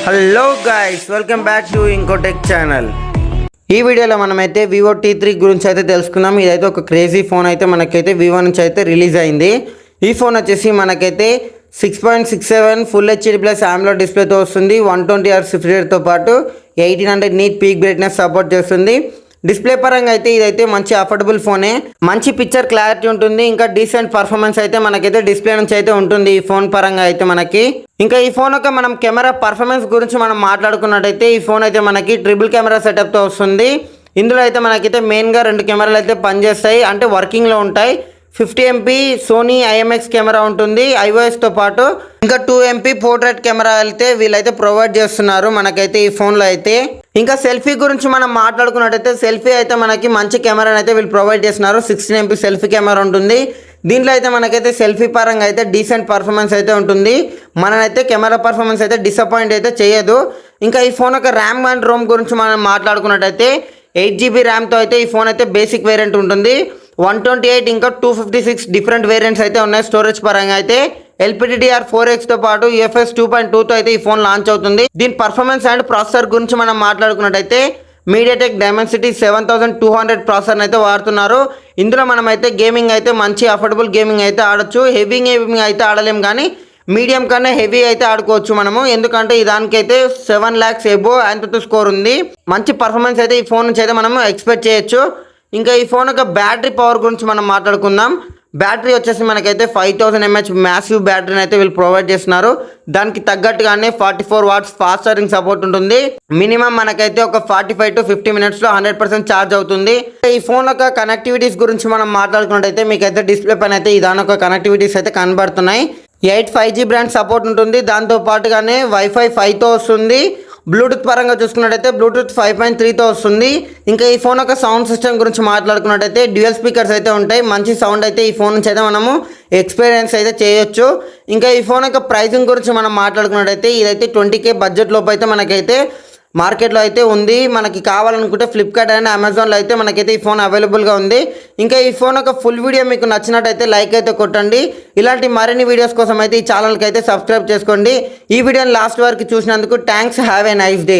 Hello guys, welcome back to ఇంకోటెక్ channel. ఈ వీడియోలో మనమైతే వివో T3 గురించి అయితే తెలుసుకుందాం. ఇదైతే ఒక క్రేజీ ఫోన్ అయితే మనకైతే వివో నుంచి అయితే రిలీజ్ అయింది. ఈ ఫోన్ వచ్చేసి మనకైతే 6.67 ఫుల్ హెచ్డి ప్లస్ AMOLED డిస్ప్లేతో వస్తుంది. 120Hz రిఫ్రెష్ రేట్తో పాటు 1800 నీట్ పీక్ బ్రైట్నెస్ సపోర్ట్ చేస్తుంది. డిస్ప్లే పరంగా అయితే ఇదైతే మంచి అఫోర్డబుల్ ఫోనే, మంచి పిక్చర్ క్లారిటీ ఉంటుంది, ఇంకా డీసెంట్ పర్ఫార్మెన్స్ అయితే మనకైతే డిస్ప్లే నుంచి అయితే ఉంటుంది ఈ ఫోన్ పరంగా అయితే మనకి. ఇంకా ఈ ఫోన్ యొక్క మనం కెమెరా పర్ఫార్మెన్స్ గురించి మనం మాట్లాడుకున్నట్టయితే ఈ ఫోన్ అయితే మనకి ట్రిపుల్ కెమెరా సెటప్తో వస్తుంది. ఇందులో అయితే మనకైతే మెయిన్గా 2 కెమెరాలు అయితే పనిచేస్తాయి, అంటే వర్కింగ్లో ఉంటాయి. 50 MP సోనీ IMX కెమెరా ఉంటుంది iOSతో పాటు, ఇంకా 2 MP పోర్ట్రేట్ కెమెరా అయితే వీళ్ళైతే ప్రొవైడ్ చేస్తున్నారు మనకైతే ఈ ఫోన్లో అయితే. ఇంకా సెల్ఫీ గురించి మనం మాట్లాడుకున్నట్టయితే సెల్ఫీ అయితే మనకి మంచి కెమెరాని అయితే వీళ్ళు ప్రొవైడ్ చేస్తున్నారు. 16 MP సెల్ఫీ కెమెరా ఉంటుంది. దీంట్లో అయితే మనకైతే సెల్ఫీ పరంగా అయితే డీసెంట్ పర్ఫార్మెన్స్ అయితే ఉంటుంది. మననైతే కెమెరా పర్ఫార్మెన్స్ అయితే డిసప్పాయింట్ అయితే చేయదు. ఇంకా ఈ ఫోన్ యొక్క ర్యామ్ అండ్ రోమ్ గురించి మనం మాట్లాడుకున్నట్టయితే 8GB ర్యామ్తో అయితే ఈ ఫోన్ అయితే బేసిక్ వేరియంట్ ఉంటుంది. 128 ఇంకా 256 డిఫరెంట్ వేరియంట్స్ అయితే ఉన్నాయి. స్టోరేజ్ పరంగా అయితే LPDDR4Xతో పాటు UFS 2.2తో అయితే ఈ ఫోన్ లాంచ్ అవుతుంది. దీని పర్ఫార్మెన్స్ అండ్ ప్రాసెసర్ గురించి మనం మాట్లాడుకున్నట్టయితే MediaTek Dimensity 7200 ప్రాసెసర్ని అయితే వాడుతున్నారు. ఇందులో మనమైతే గేమింగ్ అయితే మంచి అఫోర్డబుల్ గేమింగ్ అయితే ఆడొచ్చు. హెవీ గేమింగ్ అయితే ఆడలేం, కానీ మీడియం కన్నా హెవీ అయితే ఆడుకోవచ్చు మనము, ఎందుకంటే దానికైతే 7 lakhs ఎబో అంత స్కోర్ ఉంది. మంచి పర్ఫార్మెన్స్ అయితే ఈ ఫోన్ నుంచి అయితే మనం ఎక్స్పెక్ట్ చేయొచ్చు. ఇంకా ఈ ఫోన్ యొక్క బ్యాటరీ పవర్ గురించి మనం మాట్లాడుకుందాం. బ్యాటరీ వచ్చేసి మనకైతే 5000 mAh మ్యాసివ్ బ్యాటరీని అయితే వీళ్ళు ప్రొవైడ్ చేస్తున్నారు. దానికి తగ్గట్టుగానే 44 watts ఫాస్ట్ ఛార్జింగ్ సపోర్ట్ ఉంటుంది. మినిమం మనకైతే ఒక 45 to 50 minutesలో 100% ఛార్జ్ అవుతుంది. ఈ ఫోన్ యొక్క కనెక్టివిటీస్ గురించి మనం మాట్లాడుకున్నట్టయితే మీకైతే డిస్ప్లే పైన అయితే దాని యొక్క కనెక్టివిటీస్ అయితే కనబడుతున్నాయి. 5G బ్రాండ్ సపోర్ట్ ఉంటుంది. దాంతో పాటుగానే Wi-Fi 5తో వస్తుంది. బ్లూటూత్ పరంగా చూసుకున్నట్టయితే బ్లూటూత్ 5.3తో వస్తుంది. ఇంకా ఈ ఫోన్ యొక్క సౌండ్ సిస్టమ్ గురించి మాట్లాడుకున్నట్టయితే డ్యూయల్ స్పీకర్స్ అయితే ఉంటాయి. మంచి సౌండ్ అయితే ఈ ఫోన్ నుంచి అయితే మనము ఎక్స్పీరియన్స్ అయితే చేయొచ్చు. ఇంకా ఈ ఫోన్ యొక్క ప్రైసింగ్ గురించి మనం మాట్లాడుకున్నట్టయితే ఇదైతే 20K బడ్జెట్ లోపు అయితే మనకైతే మార్కెట్లో అయితే ఉంది. మనకి కావాలనుకుంటే ఫ్లిప్కార్ట్ అండ్ అమెజాన్లో అయితే మనకైతే ఈ ఫోన్ అవైలబుల్గా ఉంది. ఇంకా ఈ ఫోన్ యొక్క ఫుల్ వీడియో మీకు నచ్చినట్టయితే లైక్ అయితే కొట్టండి. ఇలాంటి మరిన్ని వీడియోస్ కోసం అయితే ఈ ఛానల్కి అయితే సబ్స్క్రైబ్ చేసుకోండి. ఈ వీడియోని లాస్ట్ వరకు చూసినందుకు thanks. Have a nice day.